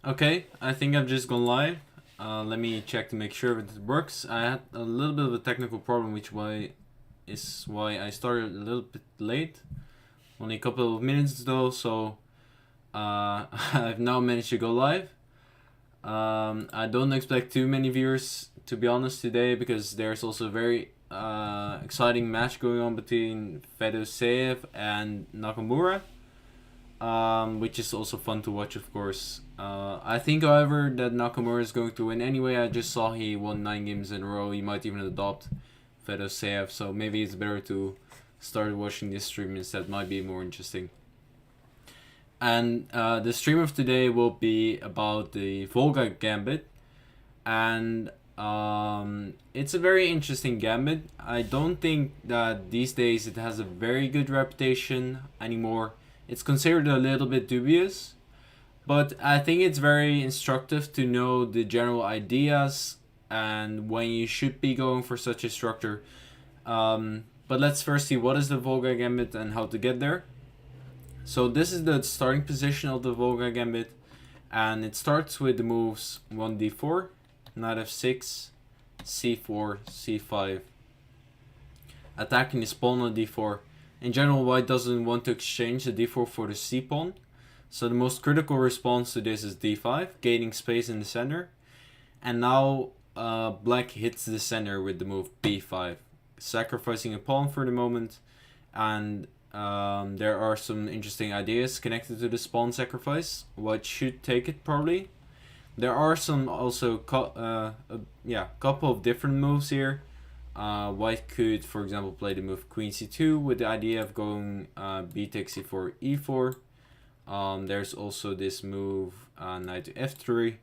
Okay, I think I've just gone live. Let me check to make sure that it works. I had a little bit of a technical problem, which is why I started a little bit late. Only a couple of minutes though, so I've now managed to go live. I don't expect too many viewers, to be honest, today, because there's also a very exciting match going on between Fedoseev and Nakamura. Which is also fun to watch, of course. I think, however, that Nakamura is going to win anyway. I just saw he won 9 games in a row. He might even adopt Fedoseev, so maybe it's better to start watching this stream instead. Might be more interesting. And the stream of today will be about the Volga Gambit, and it's a very interesting gambit. I don't think that these days it has a very good reputation anymore. It's considered a little bit dubious, but I think it's very instructive to know the general ideas and when you should be going for such a structure. But let's first see what is the Volga Gambit and how to get there. So this is the starting position of the Volga Gambit, and it starts with the moves 1d4, knight f6, c4, c5, attacking his pawn on d4. In general, white doesn't want to exchange the d4 for the c pawn, so the most critical response to this is d5, gaining space in the center. And now black hits the center with the move b5, sacrificing a pawn for the moment. And there are some interesting ideas connected to this pawn sacrifice. White should take it probably. There are some also couple of different moves here. White could, for example, play the move queen c2 with the idea of going b takes c4, e4. There's also this move knight to f3.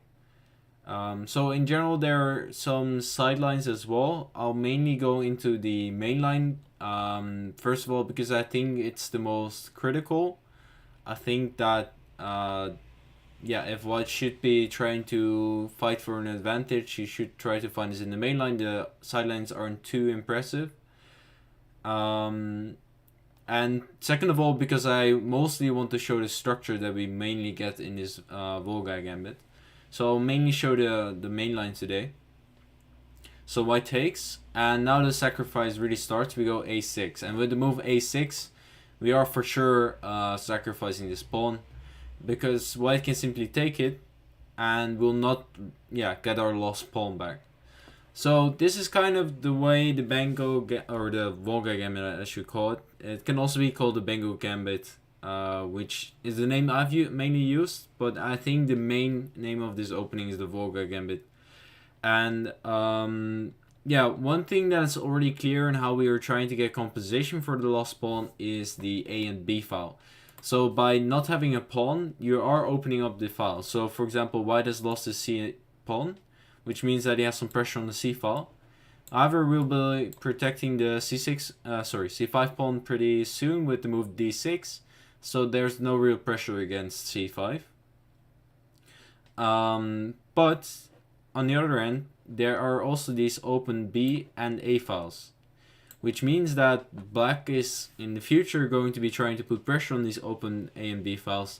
So in general, there are some sidelines as well. I'll mainly go into the main line first of all, because I think it's the most critical. I think that if white should be trying to fight for an advantage, he should try to find this in the main line. The sidelines aren't too impressive. And second of all, because I mostly want to show the structure that we mainly get in this Volga Gambit. So I'll mainly show the main line today. So white takes, and now the sacrifice really starts. We go a6, and with the move a6, we are for sure sacrificing this pawn, because white can simply take it and will not get our lost pawn back. So this is kind of the way the or the Volga Gambit, I should call it. It can also be called the Bengal Gambit, which is the name I've mainly used, but I think the main name of this opening is the Volga Gambit. And one thing that's already clear in how we are trying to get compensation for the lost pawn is the A and B file. So by not having a pawn, you are opening up the file. So for example, white has lost his C pawn, which means that he has some pressure on the C file. However, we'll be protecting the C5 pawn pretty soon with the move D6. So there's no real pressure against C5. But on the other end, there are also these open B and A files, which means that black is in the future going to be trying to put pressure on these open A and B files,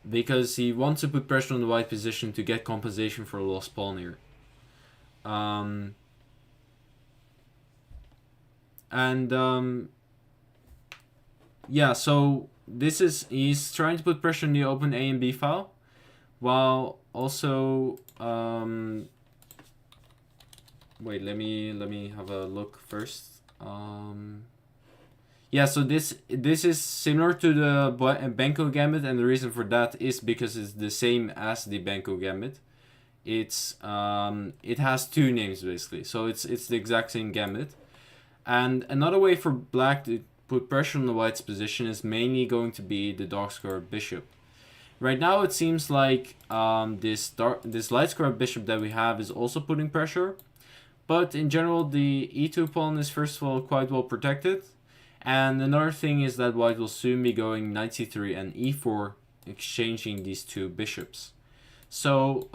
because he wants to put pressure on the white position to get compensation for a lost pawn here. So he's trying to put pressure on the open A and B file, while also wait, let me have a look first. So this is similar to the Benko Gambit, and the reason for that is because it's the same as the Benko Gambit. It has two names basically, so it's the exact same gambit. And another way for black to put pressure on the white's position is mainly going to be the dark square bishop. Right now it seems like this light square bishop that we have is also putting pressure. But in general, the e2 pawn is first of all quite well protected. And another thing is that white will soon be going knight c3 and e4, exchanging these two bishops. So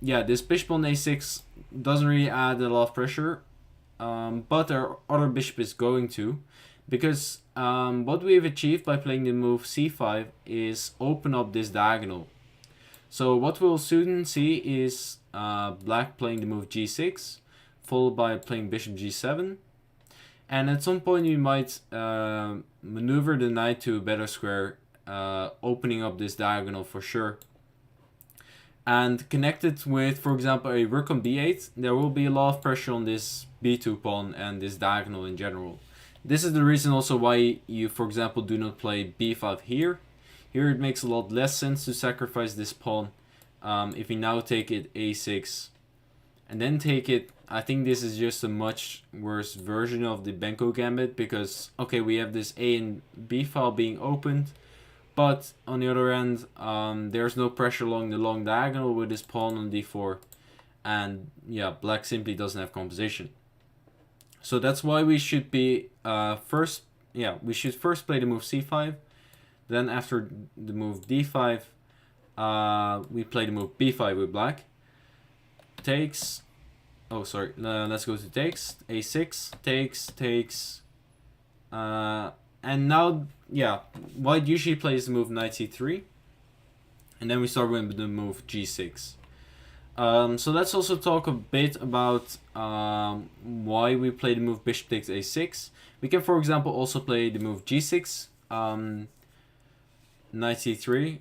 this bishop on a6 doesn't really add a lot of pressure. But our other bishop is going to. Because what we've achieved by playing the move c5 is open up this diagonal. So what we'll soon see is black playing the move g6, followed by playing bishop g7. And at some point you might maneuver the knight to a better square, opening up this diagonal for sure. And connected with, for example, a rook on b8, there will be a lot of pressure on this b2 pawn and this diagonal in general. This is the reason also why you, for example, do not play b5 here. Here it makes a lot less sense to sacrifice this pawn. If we now take it a6 and then take it, I think this is just a much worse version of the Volga Gambit, because, okay, we have this a and b file being opened, but on the other hand, there's no pressure along the long diagonal with this pawn on d4, and yeah, black simply doesn't have composition. So that's why we should be first play the move c5, then after the move d5, we play the move b5 with black. Takes, oh sorry, let's go to takes, a6, takes, and now, yeah, white usually plays the move knight c3, and then we start with the move g6. So let's also talk a bit about why we play the move bishop takes a6. We can, for example, also play the move g6, knight c3,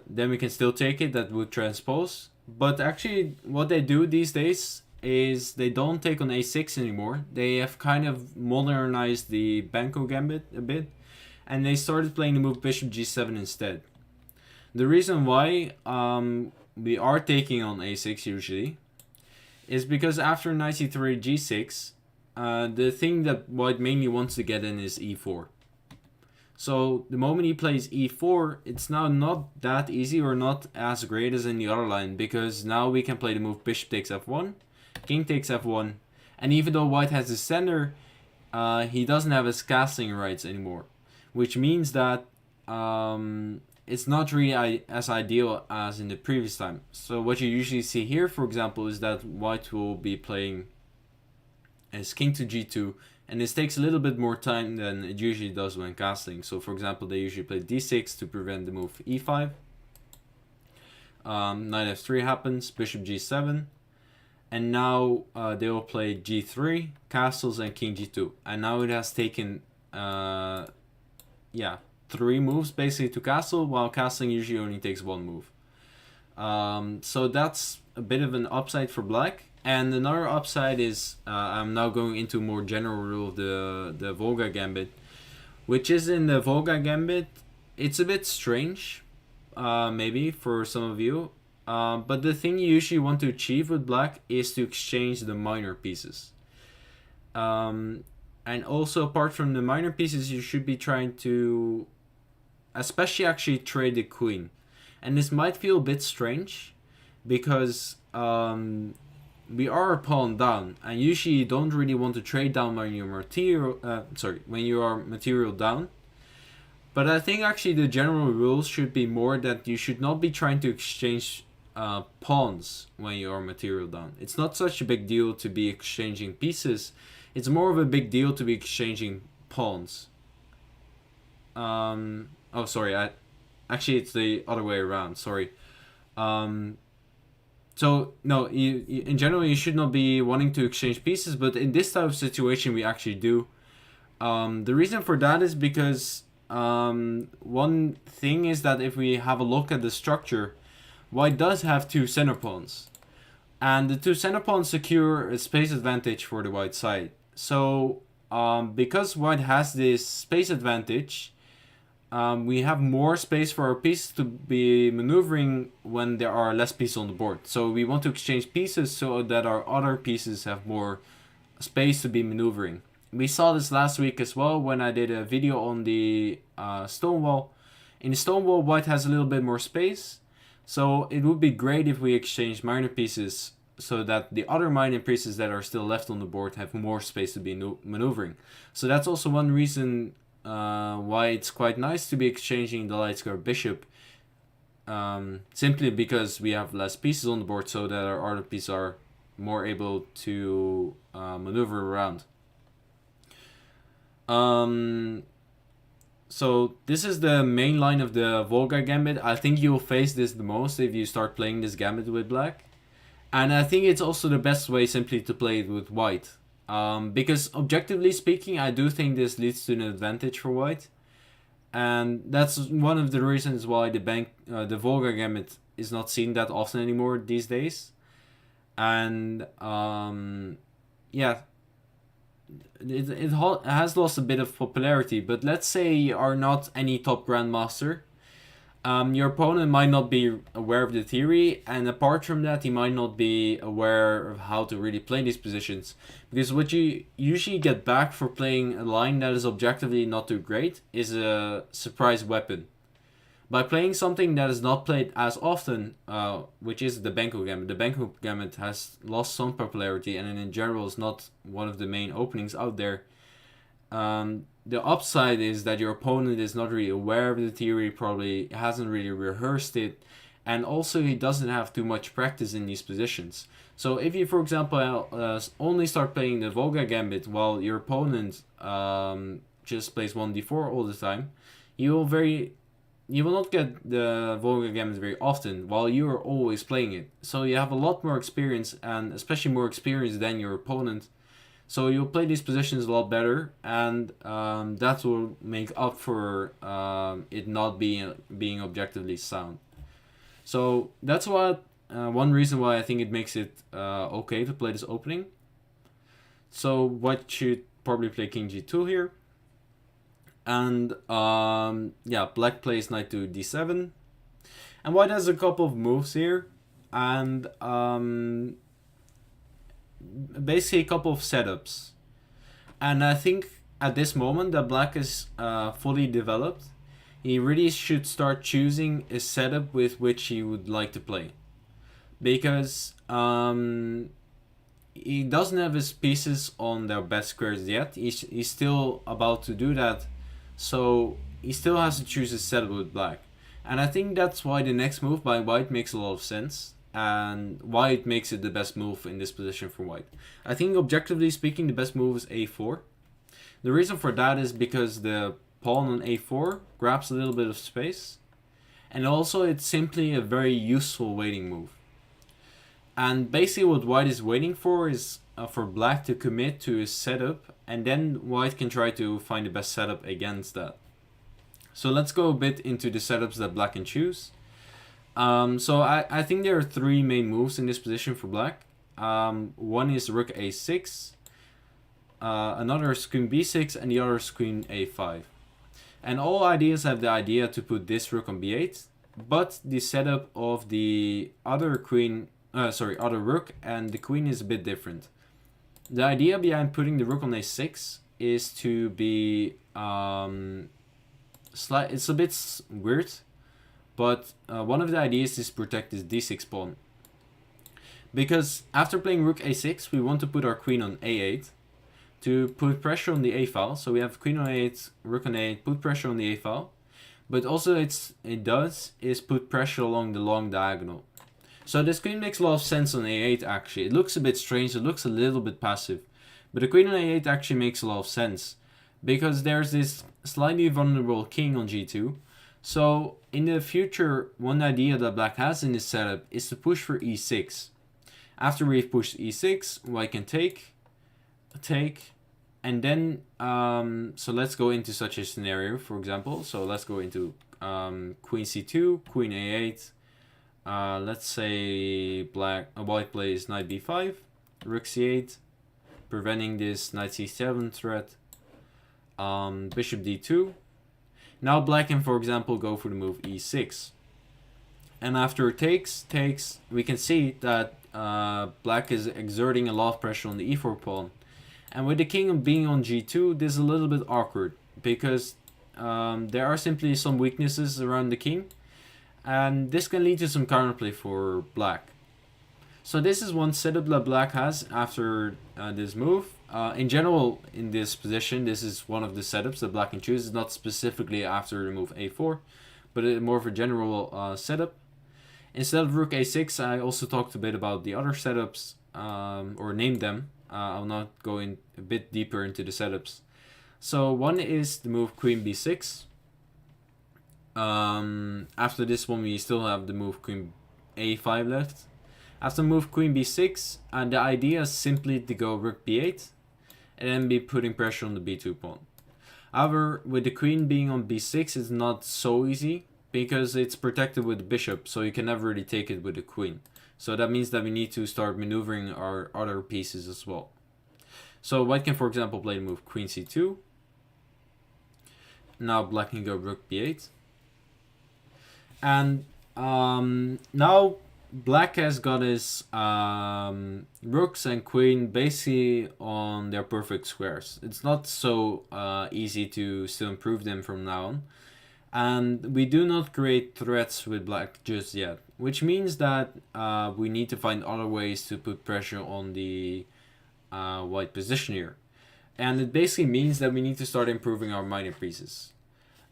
then we can still take it, that would transpose. But actually, what they do these days is they don't take on a6 anymore. They have kind of modernized the Volga Gambit a bit, and they started playing the move bishop g7 instead. The reason why we are taking on a6 usually is because after knight c3 g6, the thing that white mainly wants to get in is e4. So the moment he plays e4, it's now not that easy or not as great as in the other line, because now we can play the move bishop takes f1, king takes f1, and even though white has the center, he doesn't have his castling rights anymore, which means that it's not really as ideal as in the previous time. So what you usually see here, for example, is that white will be playing as king to g2, and this takes a little bit more time than it usually does when castling. So for example, they usually play d6 to prevent the move e5. Knight f3 happens, bishop g7. And now they will play g3, castles, and king g2. And now it has taken 3 moves basically to castle, while castling usually only takes 1 move. So that's a bit of an upside for black. And another upside is, I'm now going into more general rule of the Volga Gambit, which is in the Volga Gambit, it's a bit strange, maybe for some of you, but the thing you usually want to achieve with black is to exchange the minor pieces. And also, apart from the minor pieces, you should be trying to especially actually trade the queen. And this might feel a bit strange, because we are a pawn down, and usually you don't really want to trade down when you're when you are material down. But I think actually the general rules should be more that you should not be trying to exchange pawns when you are material down. It's not such a big deal to be exchanging pieces. It's more of a big deal to be exchanging pawns. Oh, sorry. Actually, it's the other way around. Sorry. So, no, in general, you should not be wanting to exchange pieces, but in this type of situation, we actually do. The reason for that is because one thing is that if we have a look at the structure, white does have 2 center pawns. And the 2 center pawns secure a space advantage for the white side. So, because white has this space advantage, we have more space for our pieces to be maneuvering when there are less pieces on the board. So we want to exchange pieces so that our other pieces have more space to be maneuvering. We saw this last week as well when I did a video on the stone wall. In the stone wall, white has a little bit more space. So it would be great if we exchange minor pieces so that the other minor pieces that are still left on the board have more space to be maneuvering. So that's also one reason why it's quite nice to be exchanging the light square bishop, simply because we have less pieces on the board so that our other pieces are more able to maneuver around. So this is the main line of the Volga Gambit. I think you'll face this the most if you start playing this Gambit with black. And I think it's also the best way simply to play it with white. Because objectively speaking, I do think this leads to an advantage for white. And that's one of the reasons why the Volga Gambit is not seen that often anymore these days. And yeah, it has lost a bit of popularity. But let's say you are not any top grandmaster. Your opponent might not be aware of the theory, and apart from that, he might not be aware of how to really play these positions. Because what you usually get back for playing a line that is objectively not too great is a surprise weapon. By playing something that is not played as often, which is the Benko Gambit. The Benko Gambit has lost some popularity, and in general is not one of the main openings out there. The upside is that your opponent is not really aware of the theory, probably hasn't really rehearsed it, and also he doesn't have too much practice in these positions. So if you, for example, only start playing the Volga Gambit while your opponent just plays 1d4 all the time, you will not get the Volga Gambit very often while you are always playing it. So you have a lot more experience, and especially more experience than your opponent. So you'll play these positions a lot better, and that will make up for it not being objectively sound. So that's what one reason why I think it makes it okay to play this opening. So white should probably play king g2 here, and yeah, black plays knight to d7, and white has a couple of moves here, and basically a couple of setups. And I think at this moment that black is fully developed, he really should start choosing a setup with which he would like to play. Because he doesn't have his pieces on their best squares yet. He's still about to do that. So he still has to choose a setup with black. And I think that's why the next move by white makes a lot of sense, and why it makes it the best move in this position for white. I think objectively speaking, the best move is a4. The reason for that is because the pawn on a4 grabs a little bit of space, and also it's simply a very useful waiting move. And basically what white is waiting for is for black to commit to his setup, and then white can try to find the best setup against that. So let's go a bit into the setups that black can choose. So I think there are three main moves in this position for black. One is Rook A6, another is Queen B6, and the other is Queen A5. And all ideas have the idea to put this Rook on B8, but the setup of the other Rook and the Queen is a bit different. The idea behind putting the Rook on A6 is to be it's a bit weird. But one of the ideas is to protect this d6 pawn. Because after playing Rook a6, we want to put our queen on a8 to put pressure on the a file. So we have queen on a8, rook on a8, put pressure on the a file. But also it does is put pressure along the long diagonal. So this queen makes a lot of sense on a8 actually. It looks a bit strange, it looks a little bit passive. But the queen on a8 actually makes a lot of sense. Because there's this slightly vulnerable king on g2. So in the future, one idea that black has in this setup is to push for e6. After we've pushed e6, white can take, and then, so let's go into such a scenario, for example. So let's go into queen c2, queen a8. Let's say white plays knight b5, rook c8, preventing this knight c7 threat, bishop d2. Now black can, for example, go for the move e6. And after it takes, we can see that black is exerting a lot of pressure on the e4 pawn. And with the king being on g2, this is a little bit awkward, because there are simply some weaknesses around the king. And this can lead to some counterplay for black. So this is one setup that black has after this move. In general, in this position, this is one of the setups that black can choose. It's not specifically after the move a4, but more of a general setup. Instead of rook a6, I also talked a bit about the other setups, or named them. I'll not go in a bit deeper into the setups. So one is the move queen b6. After this one, we still have the move queen a5 left. After move queen b6, and the idea is simply to go rook b8, and then be putting pressure on the b2 pawn. However, with the queen being on b6, it's not so easy, because it's protected with the bishop, so you can never really take it with the queen. So that means that we need to start maneuvering our other pieces as well. So white can, for example, play the move queen c2. Now black can go rook b8. And now black has got his rooks and queen basically on their perfect squares. It's not so easy to still improve them from now on. And we do not create threats with black just yet, which means that we need to find other ways to put pressure on the white position here. And it basically means that we need to start improving our minor pieces.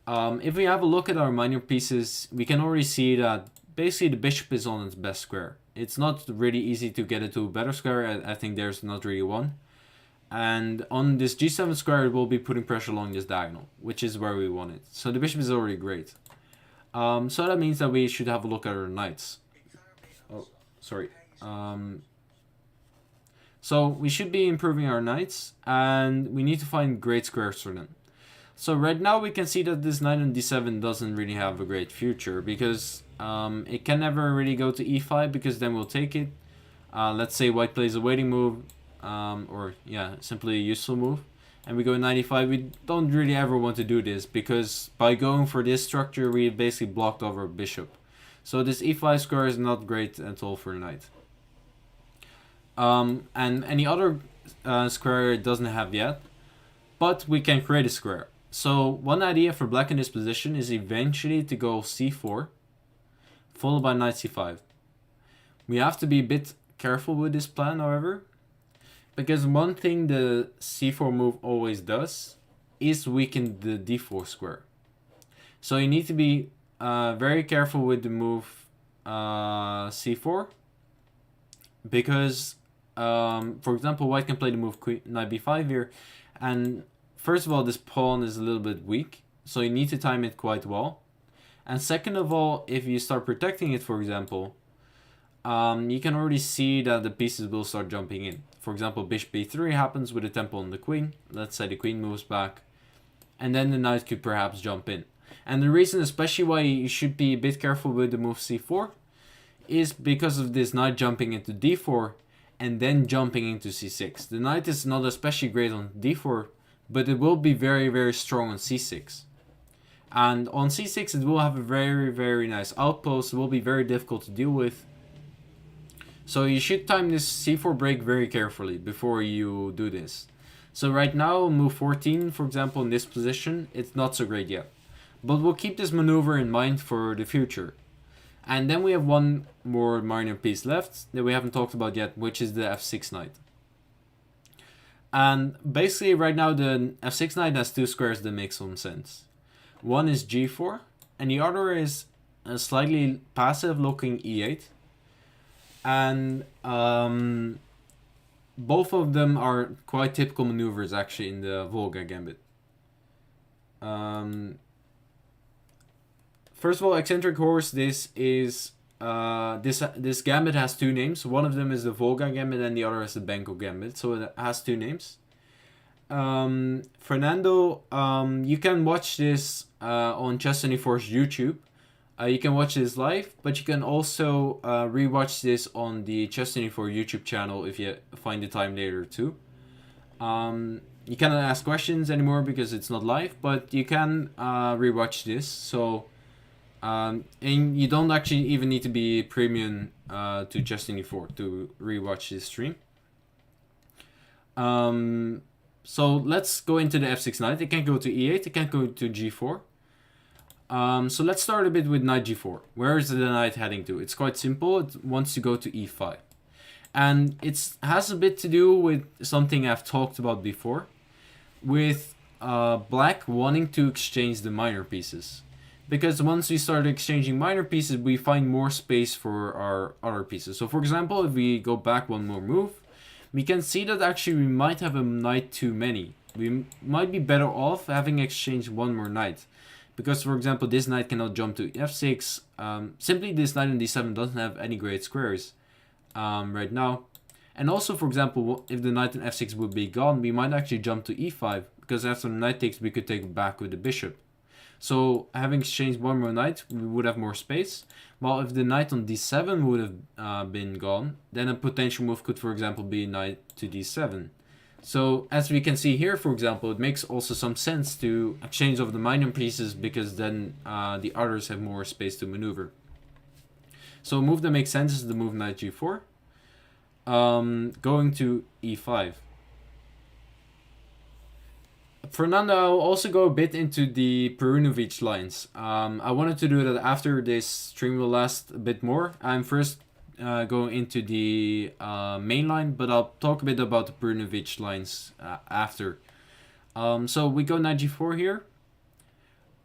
If we have a look at our minor pieces, we can already see that basically the bishop is on its best square. It's not really easy to get it to a better square. I think there's not really one. And on this g7 square, it will be putting pressure along this diagonal, which is where we want it. So the bishop is already great. So that means that we should have a look at our knights. Oh, sorry. So we should be improving our knights, and we need to find great squares for them. So right now we can see that this knight on d7 doesn't really have a great future, because it can never really go to e5, because then we'll take it. Let's say white plays a waiting move, or yeah, simply a useful move, and we go knight e5. We don't really ever want to do this, because by going for this structure we basically blocked over a bishop. So this e5 square is not great at all for a knight. And any other square it doesn't have yet, but we can create a square. So one idea for black in this position is eventually to go c4, followed by knight c5. We have to be a bit careful with this plan, however, because one thing the c4 move always does is weaken the d4 square. So you need to be very careful with the move c4, because for example, white can play the move queen, knight b5 here, and first of all, this pawn is a little bit weak, so you need to time it quite well. And second of all, if you start protecting it, for example, you can already see that the pieces will start jumping in. For example, bishop b3 happens with a tempo on the queen. Let's say the queen moves back, and then the knight could perhaps jump in. And the reason especially why you should be a bit careful with the move c4 is because of this knight jumping into d4 and then jumping into c6. The knight is not especially great on d4, but it will be very, very strong on c6. And on c6 it will have a very, very nice outpost. It will be very difficult to deal with. So you should time this c4 break very carefully before you do this. So right now, move 14, for example, in this position, it's not so great yet. But we'll keep this maneuver in mind for the future. And then we have one more minor piece left that we haven't talked about yet, which is the f6 knight. And basically right now the f6 knight has two squares that make some sense. One is g4, and the other is a slightly passive looking e8. And both of them are quite typical maneuvers actually in the Volga Gambit. First of all, eccentric horse, this is this gambit has two names. One of them is the Volga Gambit and the other is the Benko Gambit. So it has two names. Fernando, you can watch this on Chess24's YouTube. You can watch this live, but you can also rewatch this on the Chess24 YouTube channel if you find the time later too. You cannot ask questions anymore because it's not live, but you can rewatch this. So. And you don't actually even need to be premium to Chess24 to rewatch this stream. So let's go into the f6 knight. It can go to e8, it can go to g4. So let's start a bit with knight g4. Where is the knight heading to? It's quite simple. It wants to go to e5. And it has a bit to do with something I've talked about before, with black wanting to exchange the minor pieces. Because once we start exchanging minor pieces, we find more space for our other pieces. So for example, if we go back one more move, we can see that actually we might have a knight too many. We might be better off having exchanged one more knight. because, for example, this knight cannot jump to f6. Simply this knight on d7 doesn't have any great squares right now. And also, for example, if the knight on f6 would be gone, we might actually jump to e5, because after the knight takes, we could take it back with the bishop. So having exchanged one more knight, we would have more space. While if the knight on d7 would have been gone, then a potential move could, for example, be knight to d7. So as we can see here, for example, it makes also some sense to exchange over the minor pieces, because then the others have more space to maneuver. So a move that makes sense is the move knight g4. Going to e5. For now, I'll also go a bit into the Perunovic lines. I wanted to do that after this stream will last a bit more. I'm first going into the main line, but I'll talk a bit about the Perunovic lines after. So we go knight g4 here.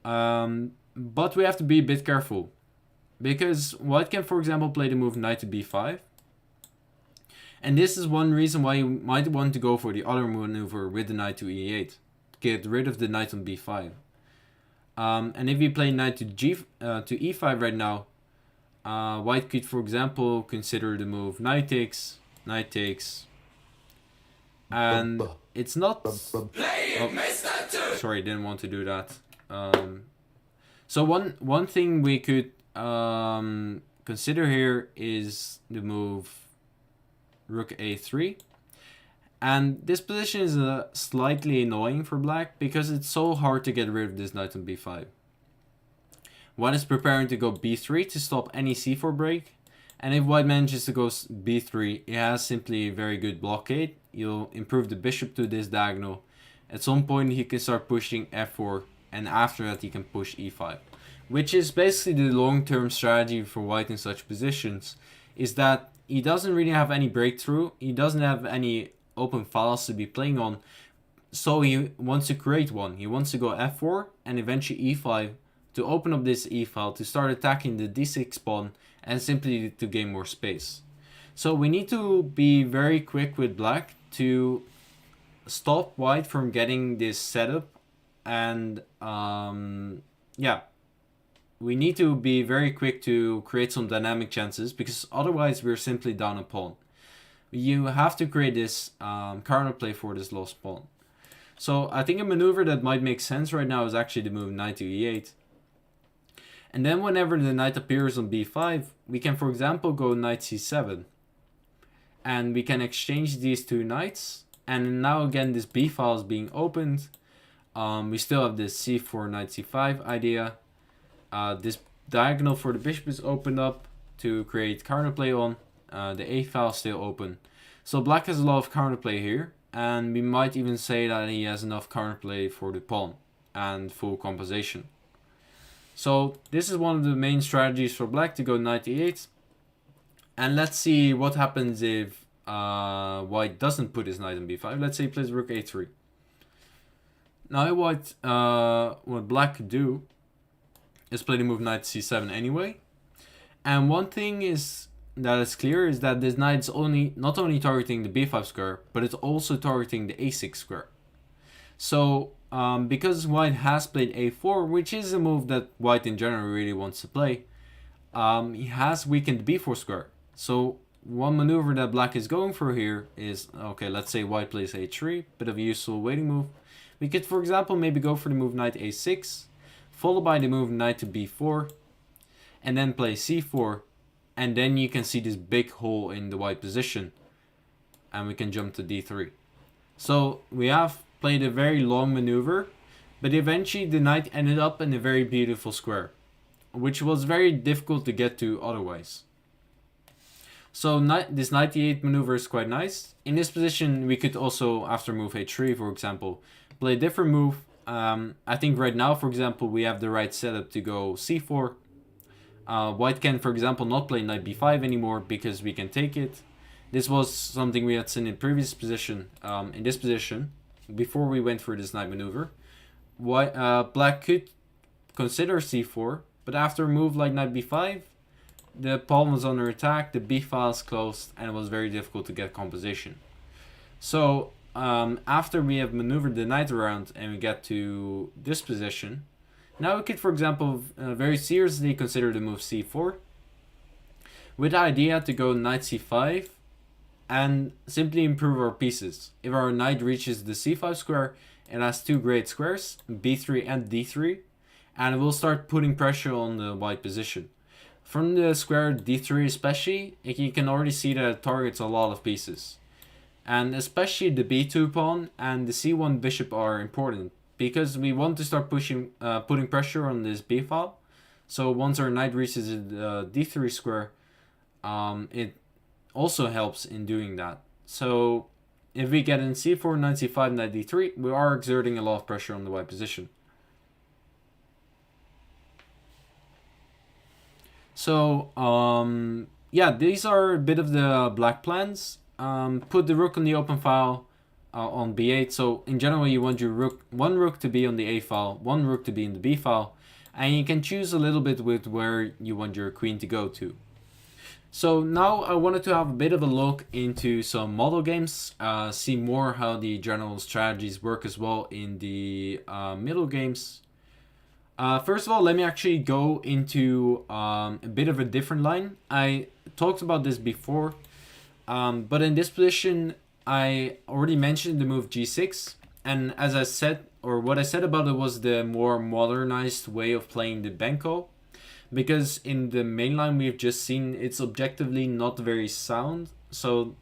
But we have to be a bit careful, because white can, for example, play the move knight to b5. And this is one reason why you might want to go for the other maneuver with the knight to e8. Get rid of the knight on b5. And if you play knight to e5 right now, white could, for example, consider the move knight takes, and it's not... sorry, didn't want to do that. So one thing we could consider here is the move Rook A3. And this position is slightly annoying for black, because it's so hard to get rid of this knight on b5. White is preparing to go b3 to stop any c4 break. And if white manages to go b3, it has simply a very good blockade. You'll improve the bishop to this diagonal. At some point he can start pushing f4, and after that he can push e5. Which is basically the long-term strategy for white in such positions, is that he doesn't really have any breakthrough, he doesn't have any open files to be playing on, so he wants to create one. He wants to go f4 and eventually e5 to open up this e file, to start attacking the d6 pawn, and simply to gain more space. So we need to be very quick with black to stop white from getting this setup, and yeah, we need to be very quick to create some dynamic chances, because otherwise we're simply down a pawn. You have to create this counterplay for this lost pawn. So I think a maneuver that might make sense right now is actually the move knight to e8. And then whenever the knight appears on b5, we can, for example, go knight c7. And we can exchange these two knights. And now again this b file is being opened. We still have this c4 knight c5 idea. This diagonal for the bishop is opened up to create counterplay on. The a file is still open. So black has a lot of counterplay here. And we might even say that he has enough counterplay for the pawn and full compensation. So this is one of the main strategies for black, to go knight e8. And let's see what happens if white doesn't put his knight on b5. Let's say he plays rook a3. Now what black could do is play the move knight c7 anyway. And one thing that is clear is that this knight is not only targeting the b5 square, but it's also targeting the a6 square. So because white has played a4, which is a move that white in general really wants to play, he has weakened the b4 square. So one maneuver that black is going for here is, okay, let's say white plays a3, bit of a useful waiting move. We could, for example, maybe go for the move knight a6, followed by the move knight to b4, and then play c4, and then you can see this big hole in the white position, and we can jump to d3. So we have played a very long maneuver, but eventually the knight ended up in a very beautiful square, which was very difficult to get to otherwise. So this knight e8 maneuver is quite nice. In this position we could also, after move a3 for example, play a different move. I think right now, for example, we have the right setup to go c4. White can, for example, not play knight b5 anymore because we can take it. This was something we had seen in previous position. In this position, before we went for this knight maneuver, black could consider c4, but after a move like knight b5, the pawn was under attack, the b file is closed, and it was very difficult to get composition. So after we have maneuvered the knight around and we get to this position, Now we could, for example, very seriously consider the move c4, with the idea to go knight c5 and simply improve our pieces. If our knight reaches the c5 square, it has two great squares, b3 and d3, and it will start putting pressure on the white position. From the square d3 especially, you can already see that it targets a lot of pieces. And especially the b2 pawn and the c1 bishop are important, because we want to start putting pressure on this b file. So once our knight reaches the d3 square, it also helps in doing that. So if we get in c4, knight c5, knight d3, we are exerting a lot of pressure on the white position. So yeah, these are a bit of the black plans. Put the rook on the open file on b8. So in general, you want your one rook to be on the a file, one rook to be in the b file, and you can choose a little bit with where you want your queen to go to. So now I wanted to have a bit of a look into some model games, see more how the general strategies work as well in the middle games. First of all, let me actually go into a bit of a different line. I talked about this before, but in this position, I already mentioned the move g6, and as I said, or what I said about it was the more modernized way of playing the Benko, because in the main line we've just seen it's objectively not very sound. So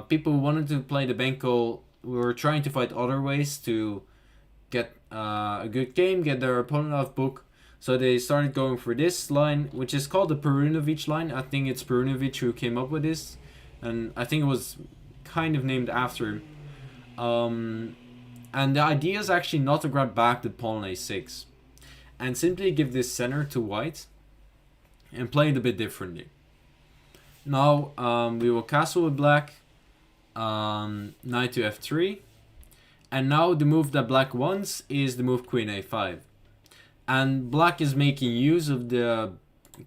people who wanted to play the Benko were trying to find other ways to get a good game, get their opponent off book. So they started going for this line, which is called the Perunovic line. I think it's Perunovic who came up with this, and I think it was kind of named after him. And the idea is actually not to grab back the pawn on a6, and simply give this center to white and play it a bit differently. Now we will castle with black, knight to f3, and now the move that black wants is the move queen a5, and black is making use of the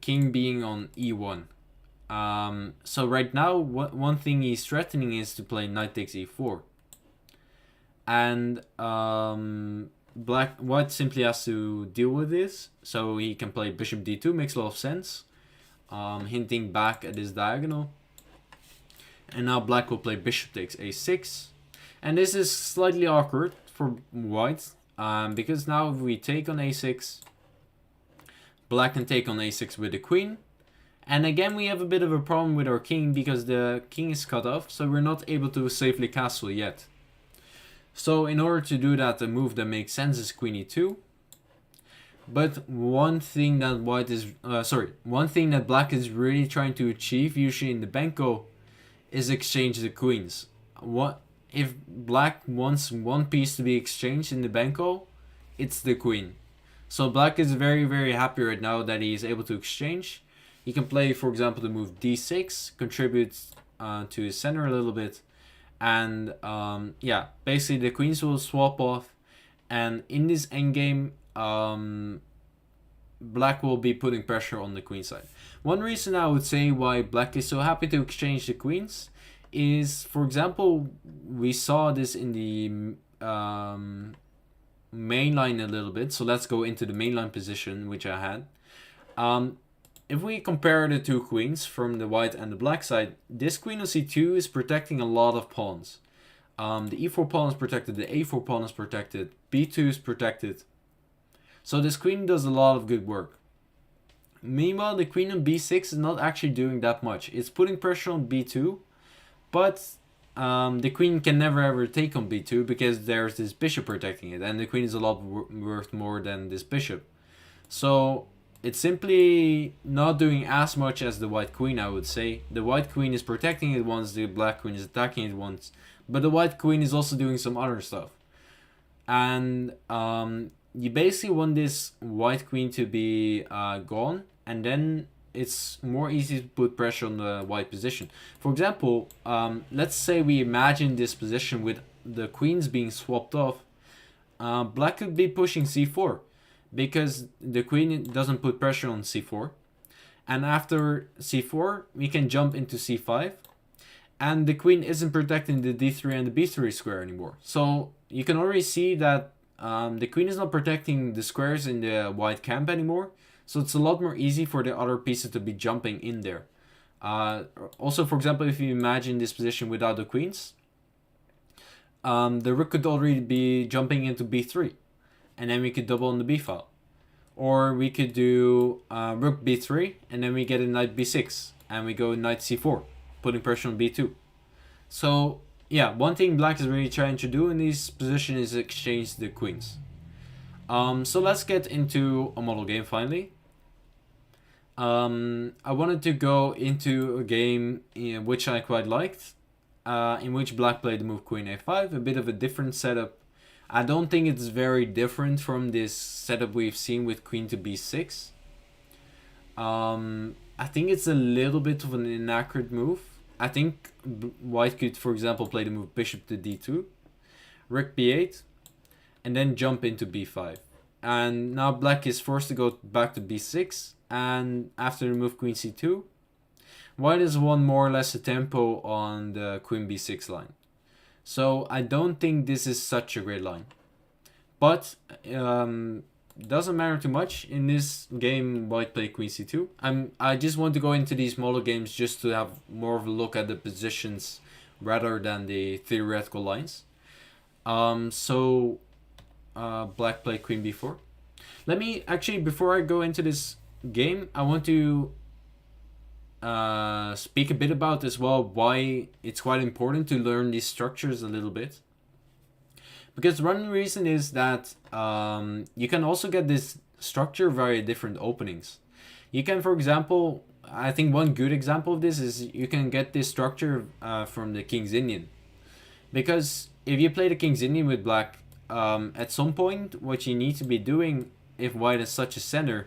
king being on e1. So right now one thing he's threatening is to play knight takes e4, and white simply has to deal with this. So he can play bishop d2, makes a lot of sense, hinting back at his diagonal. And now black will play bishop takes a6, and this is slightly awkward for white, because now if we take on a6, black can take on a6 with the queen, and again we have a bit of a problem with our king because the king is cut off, so we're not able to safely castle yet. So in order to do that, the move that makes sense is queen e2. But one thing that black is really trying to achieve, usually in the Benko, is exchange the queens. What if black wants one piece to be exchanged in the Benko? It's the queen. So black is very, very happy right now that he is able to exchange. He can play, for example, the move d6, contributes to his center a little bit. And yeah, basically the queens will swap off, and in this endgame, black will be putting pressure on the queen side. One reason I would say why black is so happy to exchange the queens is, for example, we saw this in the main line a little bit. So let's go into the mainline position, which I had. If we compare the two queens from the white and the black side, this queen on c2 is protecting a lot of pawns. The e4 pawn is protected, the a4 pawn is protected, b2 is protected. So this queen does a lot of good work. Meanwhile, the queen on b6 is not actually doing that much. It's putting pressure on b2, but the queen can never ever take on b2 because there's this bishop protecting it, and the queen is a lot worth more than this bishop. So it's simply not doing as much as the white queen, I would say. The white queen is protecting it once, the black queen is attacking it once, but the white queen is also doing some other stuff. And you basically want this white queen to be gone, and then it's more easy to put pressure on the white position. For example, let's say we imagine this position with the queens being swapped off. Black could be pushing c4, because the queen doesn't put pressure on c4. And after c4, we can jump into c5. And the queen isn't protecting the d3 and the b3 square anymore. So you can already see that the queen is not protecting the squares in the white camp anymore, so it's a lot more easy for the other pieces to be jumping in there. Also, for example, if you imagine this position without the queens, the rook could already be jumping into b3, and then we could double on the b file. Or we could do rook b3, and then we get a knight b6, and we go knight c4, putting pressure on b2. So yeah, one thing black is really trying to do in this position is exchange the queens. So let's get into a model game finally. I wanted to go into a game which I quite liked, in which black played the move queen a5, a bit of a different setup. I don't think it's very different from this setup we've seen with queen to b6. I think it's a little bit of an inaccurate move. I think white could, for example, play the move bishop to d2, rook b8, and then jump into b5. And now black is forced to go back to b6, and after the move queen c2, white has won more or less a tempo on the queen b6 line. So I don't think this is such a great line. But doesn't matter too much. In this game, white played queen c2. I just want to go into these model games just to have more of a look at the positions rather than the theoretical lines. Black played queen b4. Let me actually, before I go into this game, I want to speak a bit about as well why it's quite important to learn these structures a little bit. Because one reason is that you can also get this structure via different openings. You can, for example, I think one good example of this is you can get this structure from the King's Indian. Because if you play the King's Indian with black, at some point what you need to be doing, if white is such a center,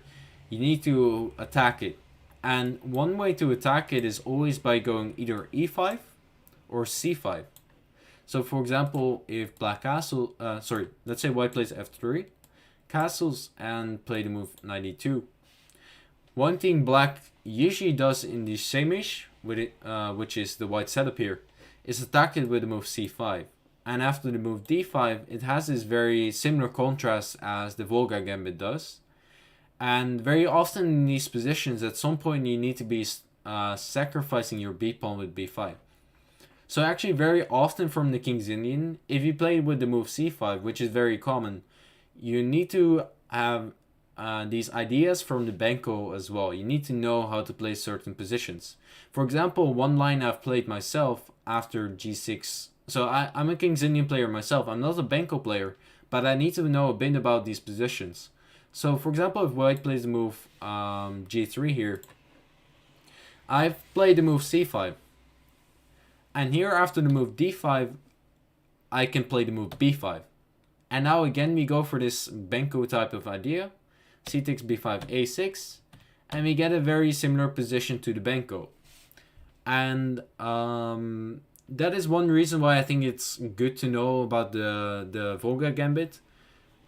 you need to attack it. And one way to attack it is always by going either e5 or c5. So for example, if black castle, let's say white plays f3, castles, and play the move knight e2. One thing black usually does in the same-ish, with it, which is the white setup here, is attack it with the move c5. And after the move d5, it has this very similar contrast as the Volga Gambit does. And very often in these positions, at some point you need to be sacrificing your b pawn with b5. So actually very often from the King's Indian, if you play with the move c5, which is very common, you need to have these ideas from the Benko as well. You need to know how to play certain positions. For example, one line I've played myself after g6. So I'm a King's Indian player myself. I'm not a Benko player, but I need to know a bit about these positions. So for example, if white plays the move g3 here, I've played the move c5. And here after the move d5, I can play the move b5. And now again we go for this Benko type of idea. C takes b5, a6. And we get a very similar position to the Benko. And that is one reason why I think it's good to know about the Volga Gambit.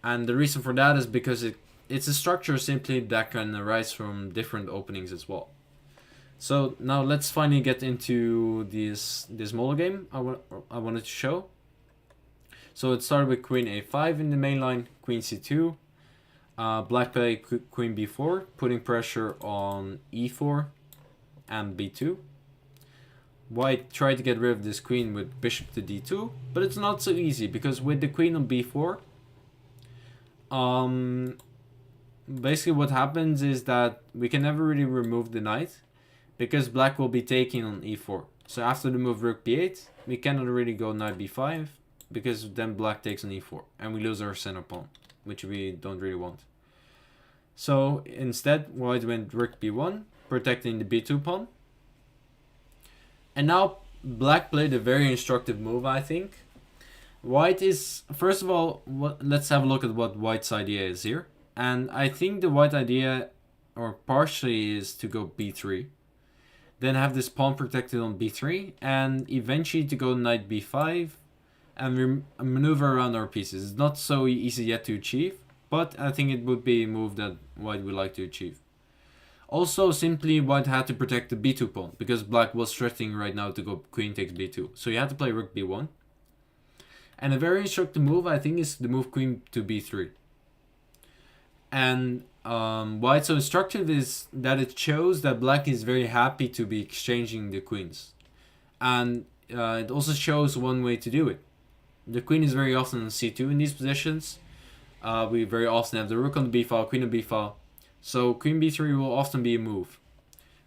And the reason for that is because it's a structure simply that can arise from different openings as well. So now let's finally get into this model game I wanted to show. So it started with queen a5 in the main line, queen c2. Black played queen b4, putting pressure on e4 and b2. White tried to get rid of this queen with bishop to d2, but it's not so easy because with the queen on b4, basically what happens is that we can never really remove the knight because black will be taking on e4. So after the move rook b8, we cannot really go knight b5 because then black takes on e4 and we lose our center pawn, which we don't really want. So instead, white went rook b1, protecting the b2 pawn. And now black played a very instructive move, I think. White is, first of all, let's have a look at what white's idea is here. And I think the white idea, or partially, is to go b3. Then have this pawn protected on b3. And eventually to go knight b5 and maneuver around our pieces. It's not so easy yet to achieve, but I think it would be a move that white would like to achieve. Also, simply white had to protect the b2 pawn because black was threatening right now to go queen takes b2. So you had to play rook b1. And a very instructive move, I think, is the move queen to b3. And why it's so instructive is that it shows that black is very happy to be exchanging the queens. And it also shows one way to do it. The queen is very often on c2 in these positions. We very often have the rook on the b file, queen on b file. So queen b3 will often be a move.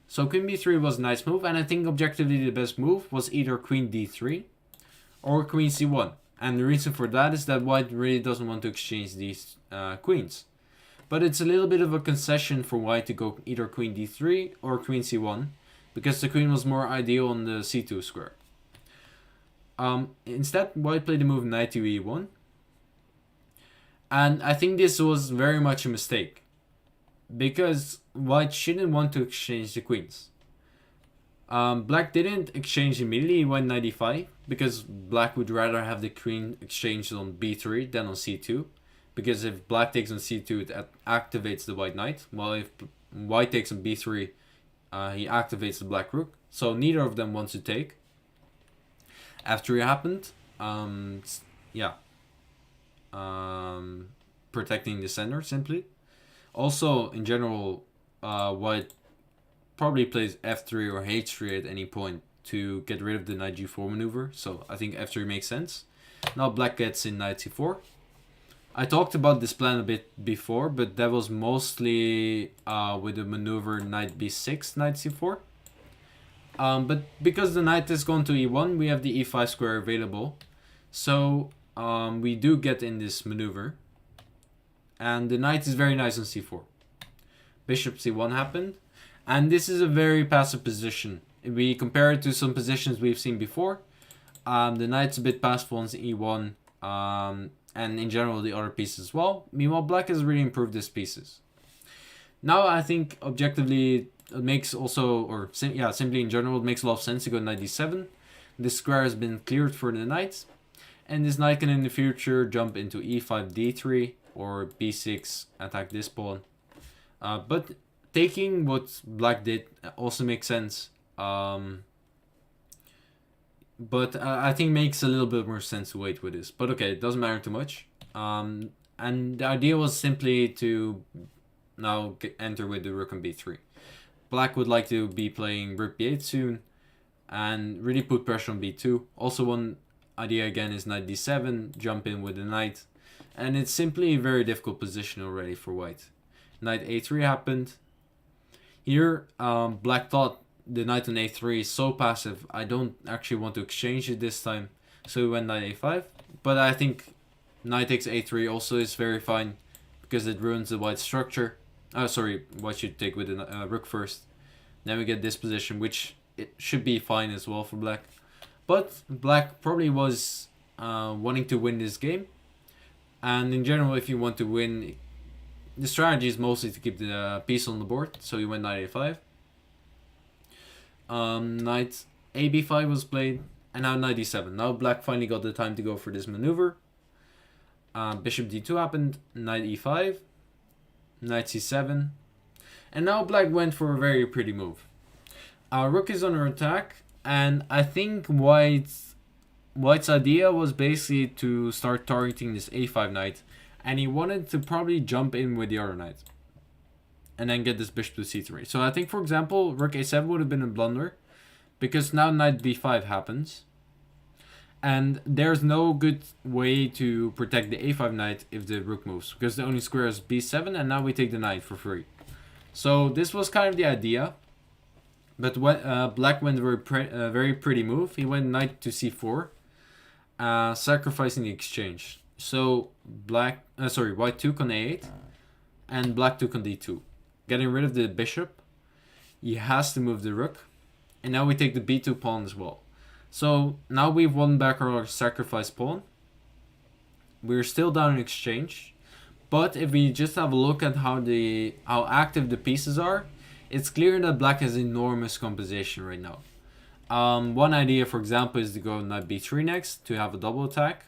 So queen b3 was a nice move, and I think objectively the best move was either queen d3 or queen c1. And the reason for that is that white really doesn't want to exchange these queens. But it's a little bit of a concession for white to go either queen d3 or queen c1, because the queen was more ideal on the c2 square. Instead, white played the move knight to e1. And I think this was very much a mistake, because white shouldn't want to exchange the queens. Black didn't exchange immediately, he went knight e5, because black would rather have the queen exchanged on b3 than on c2. Because if black takes on c2, it activates the white knight, while if white takes on b3, he activates the black rook. So neither of them wants to take. After it happened, protecting the center simply. Also, in general, white probably plays f3 or h3 at any point to get rid of the knight g4 maneuver. So I think f3 makes sense. Now black gets in knight c4. I talked about this plan a bit before, but that was mostly with the maneuver knight b6, knight c4. But because the knight has gone to e1, we have the e5 square available. So we do get in this maneuver. And the knight is very nice on c4. Bishop c1 happened. And this is a very passive position. If we compare it to some positions we've seen before, the knight's a bit passive on e1. And in general the other pieces as well. Meanwhile, black has really improved his pieces. Now I think objectively it makes also, or simply in general, it makes a lot of sense to go knight d7. This square has been cleared for the knight. And this knight can in the future jump into e5, d3, or b6, attack this pawn. But taking what black did also makes sense. But I think makes a little bit more sense to wait with this. But okay, it doesn't matter too much. And the idea was simply to now enter with the rook on b3. Black would like to be playing rook b8 soon and really put pressure on b2. Also, one idea again is knight d7, jump in with the knight. And it's simply a very difficult position already for white. Knight a3 happened. Here, black thought the knight on a3 is so passive, I don't actually want to exchange it this time. So we went knight a5. But I think knight takes a3 also is very fine, because it ruins the white structure. White should take with the rook first. Then we get this position, which it should be fine as well for black. But black probably was wanting to win this game. And in general, if you want to win, the strategy is mostly to keep the piece on the board. So you went knight a5. Knight a b5 was played, and now knight d7. Now black finally got the time to go for this maneuver. Bishop d2 happened, knight e5, knight c7, and now black went for a very pretty move. Rook is under attack, and I think white's idea was basically to start targeting this a5 knight, and he wanted to probably jump in with the other knight and then get this bishop to c3. So I think, for example, rook a7 would have been a blunder, because now knight b5 happens. And there's no good way to protect the a5 knight if the rook moves, because the only square is b7, and now we take the knight for free. So this was kind of the idea. But when, black went a very pretty move. He went knight to c4, sacrificing the exchange. So white took on a8, and black took on d2. Getting rid of the bishop, he has to move the rook, and now we take the b2 pawn as well. So now we've won back our sacrifice pawn. We're still down in exchange, but if we just have a look at how active the pieces are, it's clear that black has enormous composition right now. One idea, for example, is to go knight b3 next to have a double attack.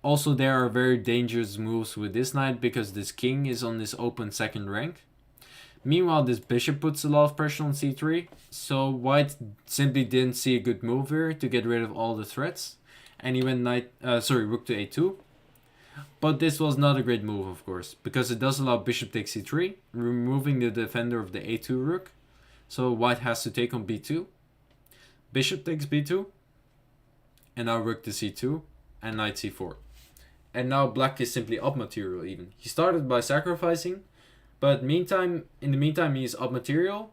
Also, there are very dangerous moves with this knight because this king is on this open second rank. Meanwhile, this bishop puts a lot of pressure on c3, so white simply didn't see a good move here to get rid of all the threats. and he went rook to a2. But this was not a great move, of course, because it does allow bishop takes c3, removing the defender of the a2 rook. So white has to take on b2. Bishop takes b2. And now rook to c2 and knight c4. And now black is simply up material even. He started by sacrificing, but in the meantime he's up material.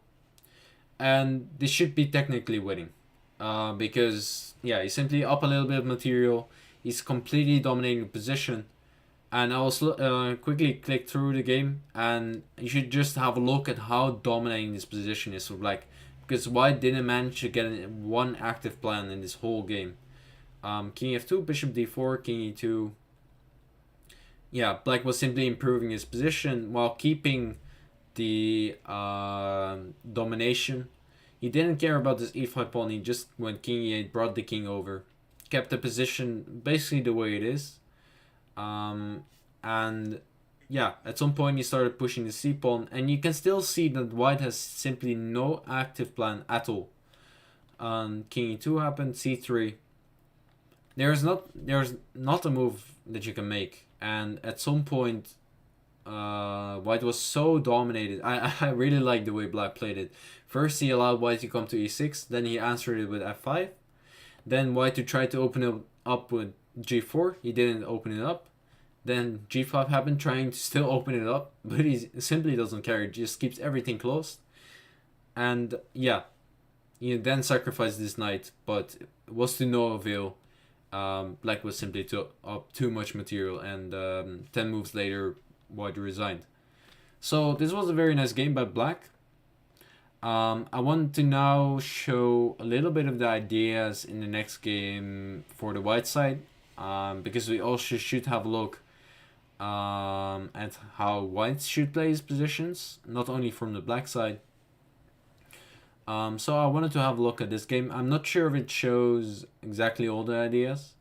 And this should be technically winning. Because, yeah, he's simply up a little bit of material. He's completely dominating the position. And I will quickly click through the game, and you should just have a look at how dominating this position is for black, because white didn't manage to get one active plan in this whole game. King f2, bishop d4, king e2. Yeah, black was simply improving his position while keeping the domination. He didn't care about this e5 pawn. He just went king e8, brought the king over, kept the position basically the way it is. And yeah, at some point he started pushing the c pawn, and you can still see that white has simply no active plan at all. King e2 happened, c3. There's not a move that you can make, and at some point white was so dominated. I really like the way black played it. First he allowed white to come to e6, then he answered it with f5, then white to try to open it up with g4. He didn't open it up. Then g5 happened, trying to still open it up, but he simply doesn't care. He just keeps everything closed. And yeah, he then sacrificed this knight, but it was to no avail. Black was simply up too much material, and 10 moves later, white resigned. So this was a very nice game by black. I want to now show a little bit of the ideas in the next game for the white side, because we also should have a look at how white should play his positions, not only from the black side. So I wanted to have a look at this game. I'm not sure if it shows exactly all the ideas,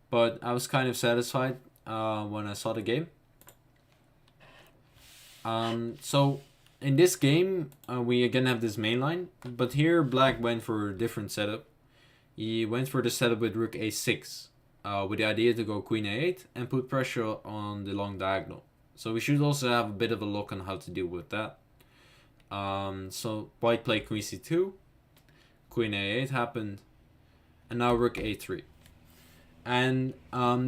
but I was kind of satisfied when I saw the game. So in this game, we again have this main line, but here black went for a different setup. He went for the setup with rook a6, with the idea to go queen a8 and put pressure on the long diagonal. So we should also have a bit of a look on how to deal with that. So white played queen c2, queen a8 happened, and now rook a3. And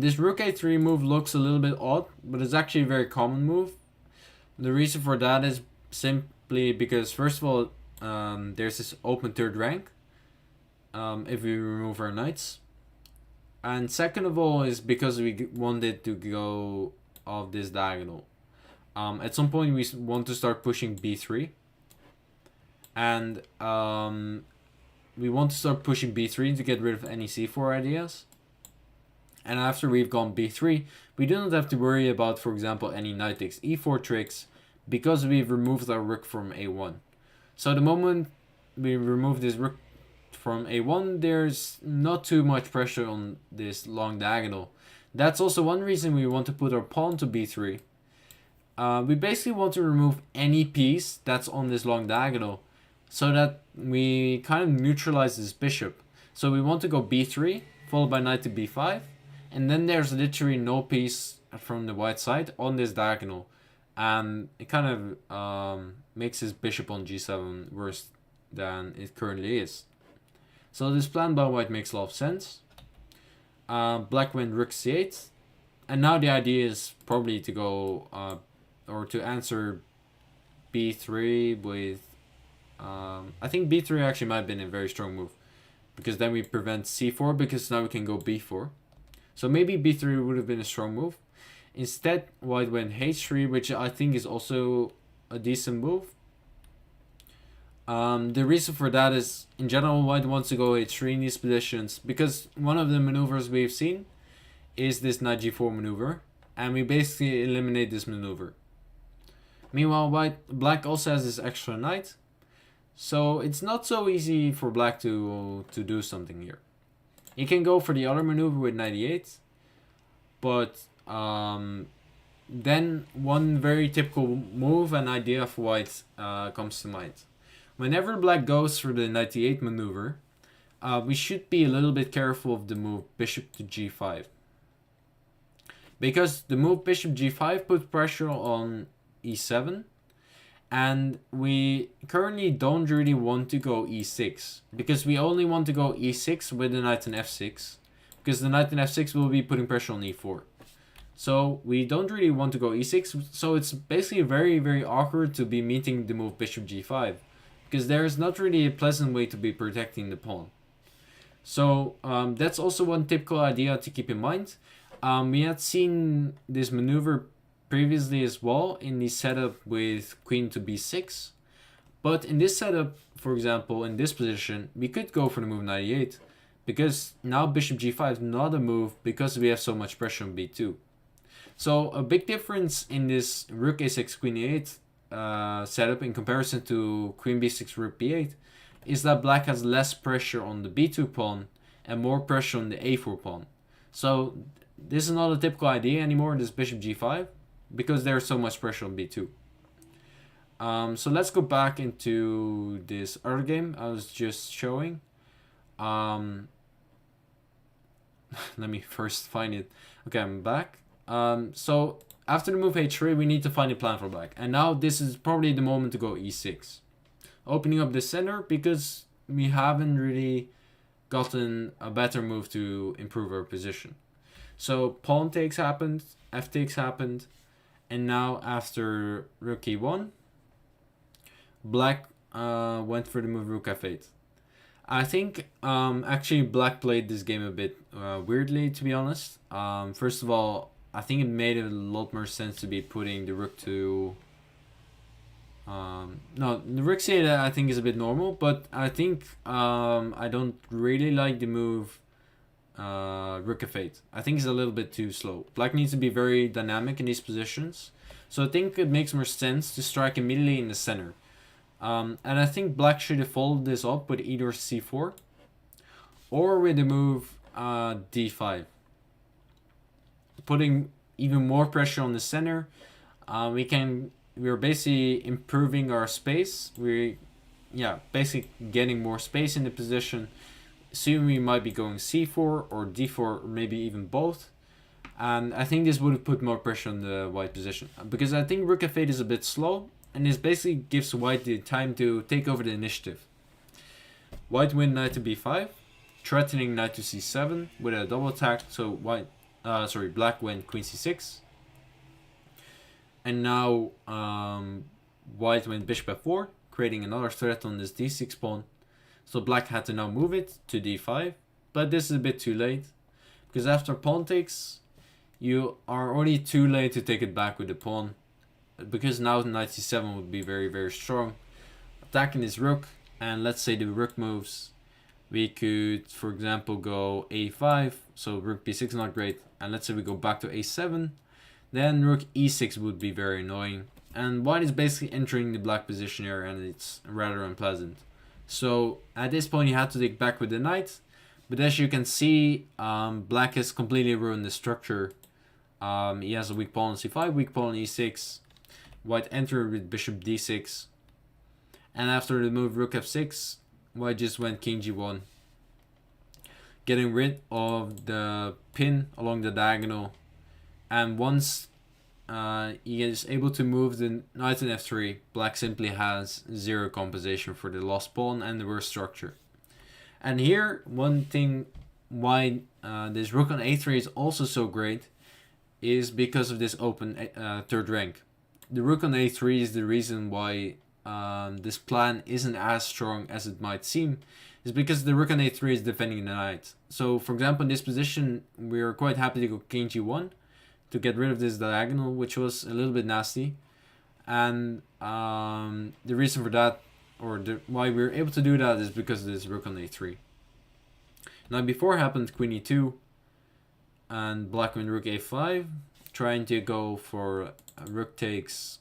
this rook a3 move looks a little bit odd, but it's actually a very common move. The reason for that is simply because, first of all, there's this open third rank if we remove our knights. And second of all is because we wanted to go off this diagonal. At some point we want to start pushing b3. And we want to start pushing b3 to get rid of any c4 ideas. And after we've gone b3, we do not have to worry about, for example, any knight takes e4 tricks, because we've removed our rook from a1. So the moment we remove this rook from a1, there's not too much pressure on this long diagonal. That's also one reason we want to put our pawn to b3. We basically want to remove any piece that's on this long diagonal, so that we kind of neutralize this bishop. So we want to go b3, followed by knight to b5, and then there's literally no piece from the white side on this diagonal. And it kind of makes his bishop on g7 worse than it currently is. So this plan by white makes a lot of sense. Black went rook c8, and now the idea is probably to go or to answer b3 with I think b3 actually might have been a very strong move, because then we prevent c4, because now we can go b4. So maybe b3 would have been a strong move. Instead, white went h3, which I think is also a decent move. The reason for that is, in general, white wants to go h3 in these positions, because one of the maneuvers we've seen is this knight g4 maneuver, and we basically eliminate this maneuver. Meanwhile, black also has this extra knight, so it's not so easy for black to do something here. He can go for the other maneuver with knight e8, but then one very typical move and idea for white comes to mind. Whenever black goes for the knight e8 maneuver, we should be a little bit careful of the move bishop to g5. Because the move bishop g5 puts pressure on e7. And we currently don't really want to go e6. Because we only want to go e6 with the knight in f6. Because the knight in f6 will be putting pressure on e4. So we don't really want to go e6. So it's basically very, very awkward to be meeting the move bishop g5. Because there is not really a pleasant way to be protecting the pawn. So that's also one typical idea to keep in mind. We had seen this maneuver previously as well in the setup with queen to b6. But in this setup, for example, in this position, we could go for the move knight e8. Because now bishop g5 is not a move because we have so much pressure on b2. So a big difference in this rook a6, queen e8 setup in comparison to queen b6, rook b8 is that black has less pressure on the b2 pawn and more pressure on the a4 pawn. So this is not a typical idea anymore, this bishop g5, because there's so much pressure on b2. So let's go back into this other game I was just showing. Let me first find it. Okay, I'm back. So after the move h3, we need to find a plan for black. And now this is probably the moment to go e6. Opening up the center because we haven't really gotten a better move to improve our position. So pawn takes happened, f takes happened, and now after rook e1, black went for the move rook f8. I think actually black played this game a bit weirdly, to be honest. First of all, I think it made a lot more sense to be putting the rook to... no, the rook c8 I think is a bit normal, but I think I don't really like the move rook f8. I think it's a little bit too slow. Black needs to be very dynamic in these positions. So I think it makes more sense to strike immediately in the center. And I think black should have followed this up with either c4 or with the move d5. Putting even more pressure on the center. We're basically improving our space. We're basically getting more space in the position. Soon we might be going c4 or d4 or maybe even both. And I think this would have put more pressure on the white position. Because I think rook f8 is a bit slow. And this basically gives white the time to take over the initiative. White win knight to b5. Threatening knight to c7 with a double attack. So black went queen c6. And now white went bishop f4, creating another threat on this d6 pawn. So black had to now move it to d5. But this is a bit too late. Because after pawn takes, you are already too late to take it back with the pawn. Because now knight c7 would be very, very strong. Attacking this rook, and let's say the rook moves. We could, for example, go a5. So rook b6 not great. And let's say we go back to a7. Then rook e6 would be very annoying. And white is basically entering the black position here, and it's rather unpleasant. So at this point you have to take back with the knight. But as you can see, black has completely ruined the structure. He has a weak pawn on c5, weak pawn on e6. White entered with bishop d6. And after the move rook f6, white just went king g1. Getting rid of the pin along the diagonal. And once he is able to move the knight in f3, black simply has zero compensation for the lost pawn and the worst structure. And here, one thing why this rook on a3 is also so great is because of this open third rank. The rook on a3 is the reason why this plan isn't as strong as it might seem. Is because the rook on a3 is defending the knight. So, for example, in this position, we're quite happy to go king g1 to get rid of this diagonal, which was a little bit nasty. And the reason for that, or why we were able to do that, is because of this rook on a3. Now, before happened queen e2, and black went rook a5, trying to go for rook takes,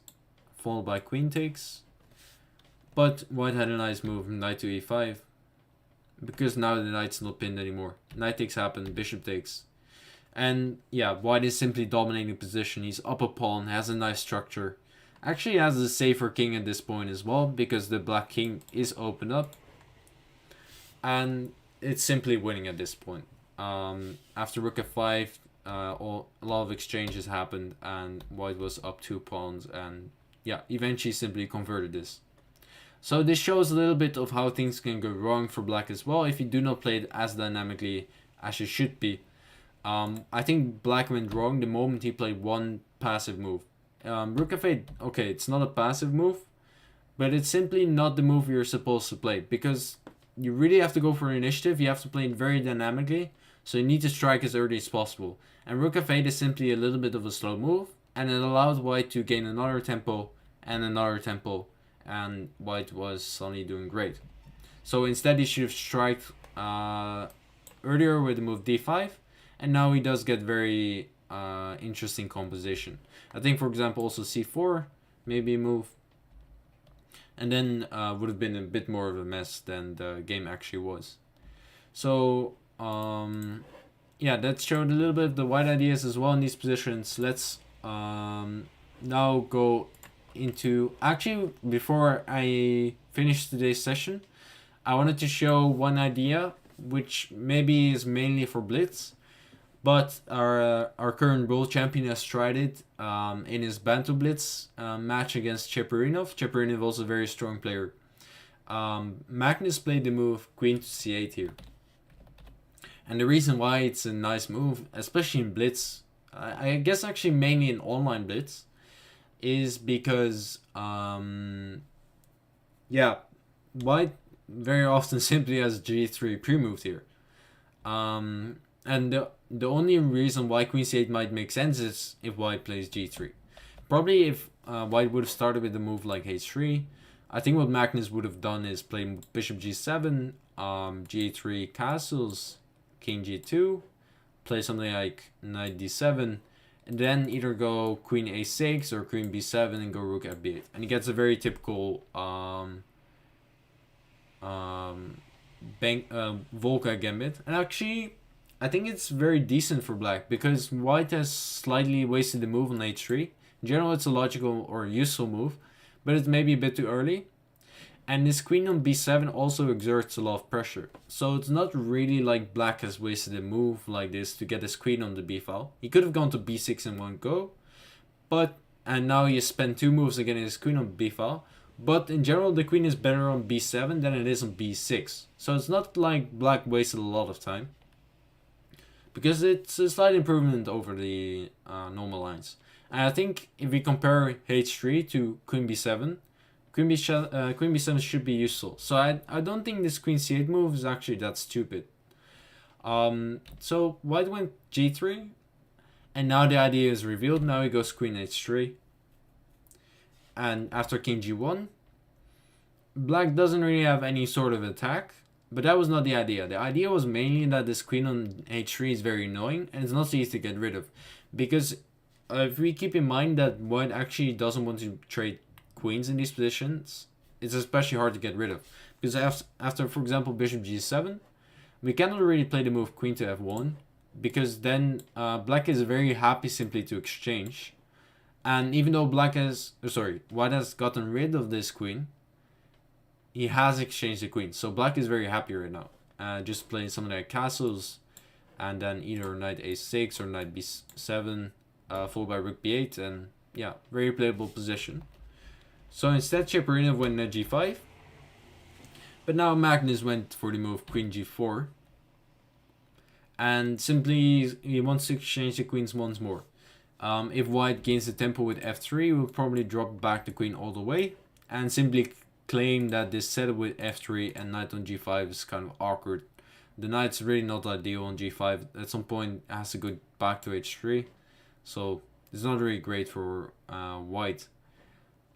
followed by queen takes. But white had a nice move, knight to e5, because now the knight's not pinned anymore. Knight takes happened, bishop takes. And yeah, white is simply dominating the position. He's up a pawn, has a nice structure. Actually has a safer king at this point as well, because the black king is opened up. And it's simply winning at this point. After Rook F5, a lot of exchanges happened, and white was up 2 pawns, and yeah, eventually simply converted this. So this shows a little bit of how things can go wrong for black as well if you do not play it as dynamically as you should be. I think black went wrong the moment he played one passive move. Rook F8, okay, it's not a passive move, but it's simply not the move you're supposed to play, because you really have to go for initiative. You have to play it very dynamically, so you need to strike as early as possible. And Rook F8 is simply a little bit of a slow move, and it allowed white to gain another tempo and another tempo, and white was suddenly doing great. So instead he should have striked earlier with the move d5, and now he does get very interesting composition. I think, for example, also c4, maybe a move, and then would have been a bit more of a mess than the game actually was. So yeah, that showed a little bit of the white ideas as well in these positions. Let's now go into, actually before I finish today's session, I wanted to show one idea which maybe is mainly for blitz, but our current world champion has tried it in his Bantu Blitz match against Cheparinov. Cheparinov also a very strong player. Magnus played the move Queen to c8 here. And the reason why it's a nice move, especially in Blitz, I guess actually mainly in online Blitz, is because, yeah, white very often simply has g3 pre-moved here. And the only reason why Queen c8 might make sense is if white plays g3. Probably if white would have started with a move like h3, I think what Magnus would have done is play bishop g7, g3 castles, king g2, play something like knight d7, and then either go queen a6 or queen b7 and go rook f8. And he gets a very typical Volga Gambit. And actually, I think it's very decent for black, because white has slightly wasted the move on h3. In general, it's a logical or useful move, but it's maybe a bit too early. And this queen on b7 also exerts a lot of pressure. So it's not really like black has wasted a move like this to get his queen on the b file. He could have gone to b6 in one go, and now he spent 2 moves against his queen on b file. But in general, the queen is better on b7 than it is on b6. So it's not like black wasted a lot of time, because it's a slight improvement over the normal lines. And I think if we compare h3 to queen b7, queen b7 should be useful. So I don't think this queen c8 move is actually that stupid. So white went g3, and now the idea is revealed. Now he goes queen h3. And after king g1, black doesn't really have any sort of attack. But that was not the idea. The idea was mainly that this queen on h3 is very annoying, and it's not so easy to get rid of. Because if we keep in mind that white actually doesn't want to trade queens in these positions, it's especially hard to get rid of. Because after, for example, bishop g7, we cannot really play the move queen to f1, because then black is very happy simply to exchange. And even though white has gotten rid of this queen, he has exchanged the queen. So black is very happy right now. Just playing something like castles, and then either knight a6 or knight b7, followed by rook b8, and yeah, very playable position. So instead, Cheparinov went knight g5, but now Magnus went for the move queen g4, and simply he wants to exchange the queens once more. If white gains the tempo with f3, we'll probably drop back the queen all the way, and simply claim that this setup with f3 and knight on g5 is kind of awkward. The knight's really not ideal on g5. At some point, it has to go back to h3, so it's not really great for white.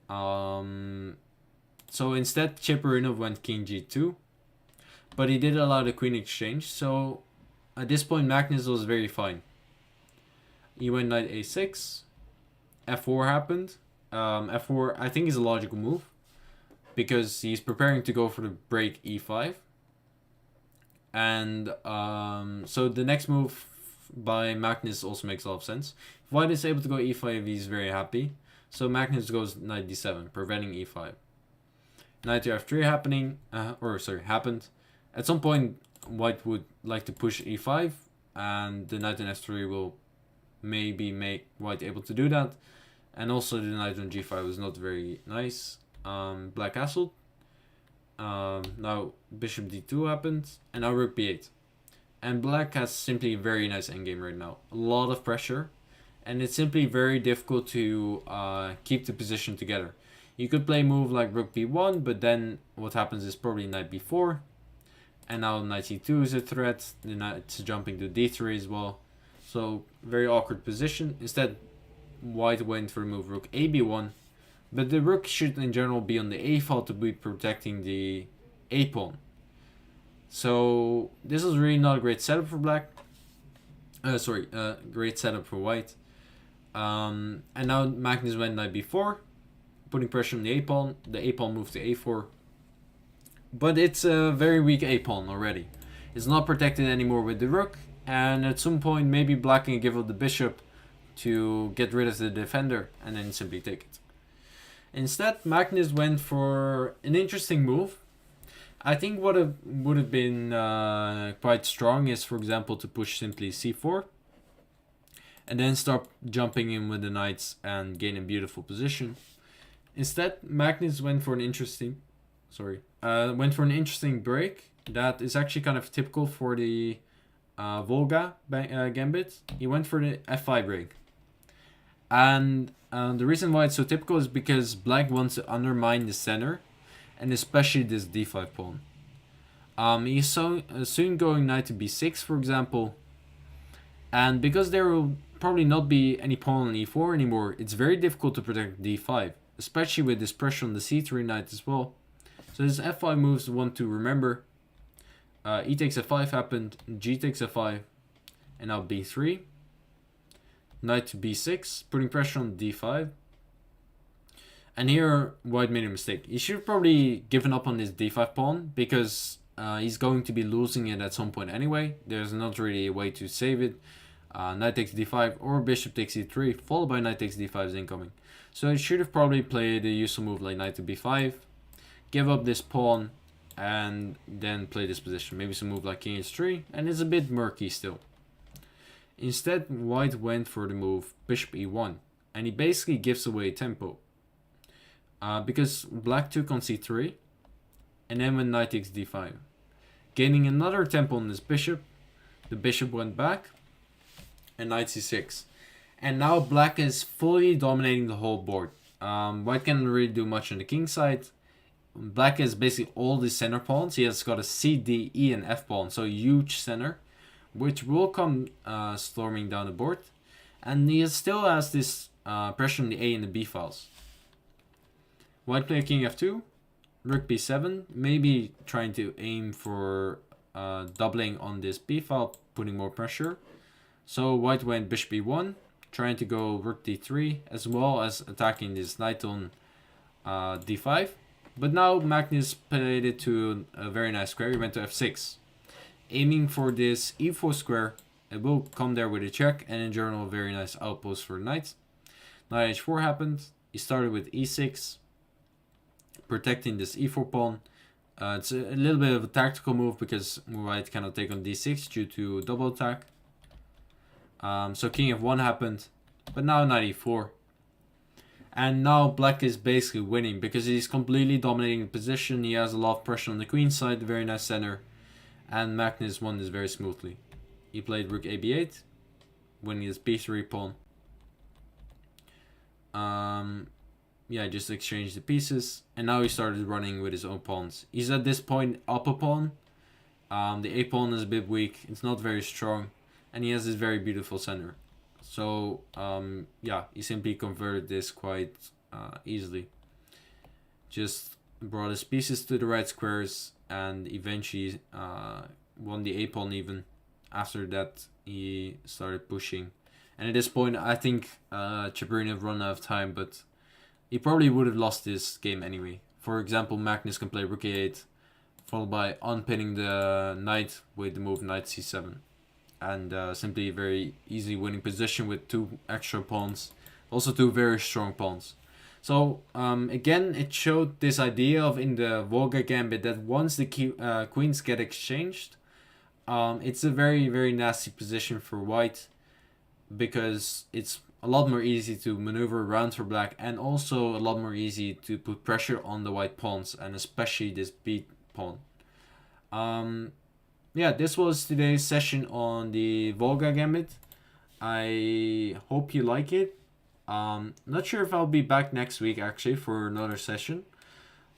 So instead, Cheparinov went king g2, but he did allow the queen exchange. So at this point, Magnus was very fine. He went knight a6, f4 happened. F4 I think is a logical move, because he's preparing to go for the break e5. And so the next move by Magnus also makes a lot of sense. If white is able to go e5, he's very happy. So Magnus goes knight d7, preventing e5. Knight to f3 happened. At some point, white would like to push e5, and the knight on f3 will maybe make white able to do that. And also the knight on g5 was not very nice. Black castled. Now bishop d2 happened, and now rook b8. And black has simply a very nice endgame right now. A lot of pressure, and it's simply very difficult to keep the position together. You could play a move like rook b1, but then what happens is probably knight b4. And now knight c2 is a threat. The knight's jumping to d3 as well. So very awkward position. Instead, white went for the move rook a b1. But the rook should in general be on the a file to be protecting the a pawn. So this is really not a great setup for black. Great setup for white. And now Magnus went knight b4, putting pressure on the a pawn. The a pawn moved to a4. But it's a very weak a pawn already. It's not protected anymore with the rook. And at some point maybe black can give up the bishop to get rid of the defender and then simply take it. Instead, Magnus went for an interesting move. I think what would have been quite strong is, for example, to push simply c4 and then start jumping in with the knights and gain a beautiful position. Instead, Magnus went for an interesting break that is actually kind of typical for the Volga Gambit. He went for the f5 break. And the reason why it's so typical is because black wants to undermine the center, and especially this d5 pawn. He's soon going knight to b6, for example. And because there will probably not be any pawn on e4 anymore, it's very difficult to protect d5, especially with this pressure on the c3 knight as well. So this f5 moves one to remember. E takes f5 happened, g takes f5, and now b3. Knight to b6, putting pressure on d5. And here, white made a mistake. He should have probably given up on this d5 pawn, because he's going to be losing it at some point anyway. There's not really a way to save it. Knight takes d5 or bishop takes e3, followed by knight takes d5 is incoming. So he should have probably played a useful move like knight to b5, give up this pawn, and then play this position. Maybe some move like king h3, and it's a bit murky still. Instead, white went for the move bishop e1, and he basically gives away tempo. Because black took on c3, and then when knight takes d5. Gaining another tempo on this bishop, the bishop went back, and knight c6. And now black is fully dominating the whole board. White can't really do much on the king side. Black has basically all the center pawns. He has got a c, d, e, and f pawn, so huge center, which will come storming down the board. And he still has this pressure on the a and the b files. White play king f2, rook b7, maybe trying to aim for doubling on this b file, putting more pressure. So white went bishop e1, trying to go rook d3, as well as attacking this knight on d5. But now Magnus played it to a very nice square. He went to f6, aiming for this e4 square. It will come there with a check, and in general a very nice outpost for knight. Knight h4 happened. He started with e6, protecting this e4 pawn. It's a little bit of a tactical move because white cannot take on d6 due to double attack. So king f1 happened, but now knight e4. And now black is basically winning because he's completely dominating the position. He has a lot of pressure on the queen side, very nice center. And Magnus won this very smoothly. He played rook a b8, winning his b3 pawn. Yeah, just exchanged the pieces. And now he started running with his own pawns. He's at this point up a pawn. The a pawn is a bit weak. It's not very strong. And he has this very beautiful center. So, yeah, he simply converted this quite easily. Just brought his pieces to the right squares and eventually won the a-pawn even. After that, he started pushing. And at this point, I think Chabrina run out of time, but he probably would have lost this game anyway. For example, Magnus can play rook a8, followed by unpinning the knight with the move knight c7. And simply a very easy winning position with two extra pawns. Also two very strong pawns. So again, it showed this idea of in the Volga Gambit that once the queens get exchanged, It's a very, very nasty position for white because it's a lot more easy to maneuver around for black, and also a lot more easy to put pressure on the white pawns, and especially this beat pawn. Yeah, this was today's session on the Volga Gambit. I hope you like it. Not sure if I'll be back next week actually for another session,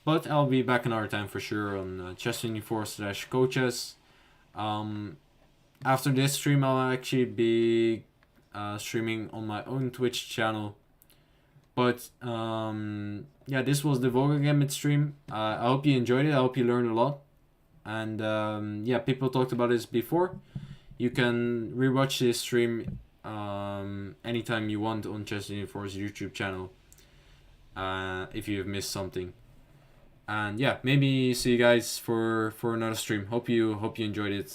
but I'll be back another time for sure on chess24/coaches. After this stream, I'll actually be streaming on my own Twitch channel. But yeah, this was the Volga Gambit stream. I hope you enjoyed it. I hope you learned a lot. And yeah, people talked about this before. You can rewatch this stream anytime you want on Chess24's YouTube channel if you've missed something. And yeah, maybe see you guys for another stream. Hope you enjoyed it.